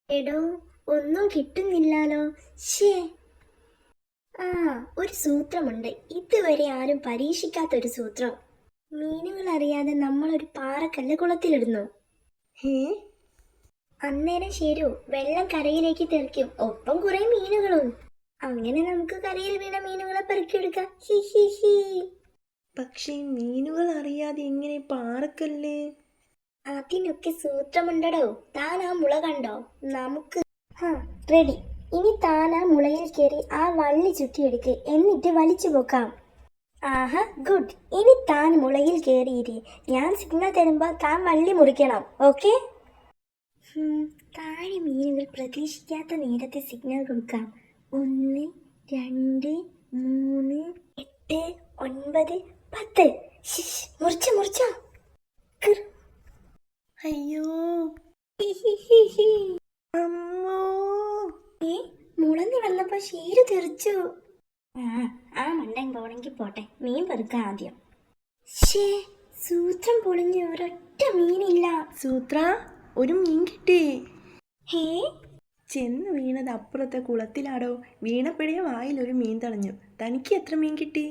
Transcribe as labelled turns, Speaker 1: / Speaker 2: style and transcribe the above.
Speaker 1: എടോ, ഒന്നും കിട്ടുന്നില്ലാലോ. ശേ. ആ, ഒരു സൂത്രമുണ്ട്, ഇതുവരെ ആരും പരീക്ഷിക്കാത്തൊരു സൂത്രം. മീനുകൾ അറിയാതെ നമ്മളൊരു പാറക്കല്ല് കുളത്തിലിടുന്നു.
Speaker 2: ഹേ,
Speaker 1: അന്നേരം ശരു വെള്ളം കരയിലേക്ക് തെറിക്കും, ഒപ്പം കുറെ മീനുകളും. അങ്ങനെ നമുക്ക് കരയിൽ വീണ മീനുകളെ പെറുക്കിയെടുക്കാം. He he he.
Speaker 2: പക്ഷേ മീനുകൾ അറിയാതെ എങ്ങനെ പാറക്കല്ല്?
Speaker 1: അതിനൊക്കെ സൂത്രമുണ്ടടോ. താൻ ആ മുള കണ്ടോ? നമുക്ക് റെഡി. ഇനി താൻ ആ മുളയിൽ കയറി ആ വള്ളി ചുറ്റിയെടുക്ക്, എന്നിട്ട് വലിച്ചു പോക്കാം. ആഹാ, ഗുഡ്. ഇനി താൻ മുളയിൽ കയറിയിരി. ഞാൻ സിഗ്നൽ തരുമ്പോൾ താൻ വള്ളി മുറിക്കണം. ഓക്കെ? താഴെ മീനുകൾ പ്രതീക്ഷിക്കാത്ത നേരത്തെ സിഗ്നൽ കൊടുക്കാം. 1, 2, 3, 8, 9, 10. മുറിച്ചോ മുറിച്ചോ.
Speaker 2: അയ്യോ, അമ്മോ.
Speaker 1: മുളന്നി വന്നപ്പോ ഷീര് തെറിച്ചു. ആ മണ്ടൻ പോണെങ്കിൽ പോട്ടെ, മീൻ പെറുക്കാം ആദ്യം. ഷേ, സൂത്രം പൊളിഞ്ഞ് ഒരൊറ്റ മീനില്ല.
Speaker 2: സൂത്ര, ഒരു മീൻ കിട്ടി.
Speaker 1: ഹേ,
Speaker 2: ചെന്ന് വീണത് അപ്പുറത്തെ കുളത്തിലാടോ. വീണപ്പഴേ വായിൽ ഒരു മീൻ തളഞ്ഞു. തനിക്ക് എത്ര മീൻ കിട്ടി?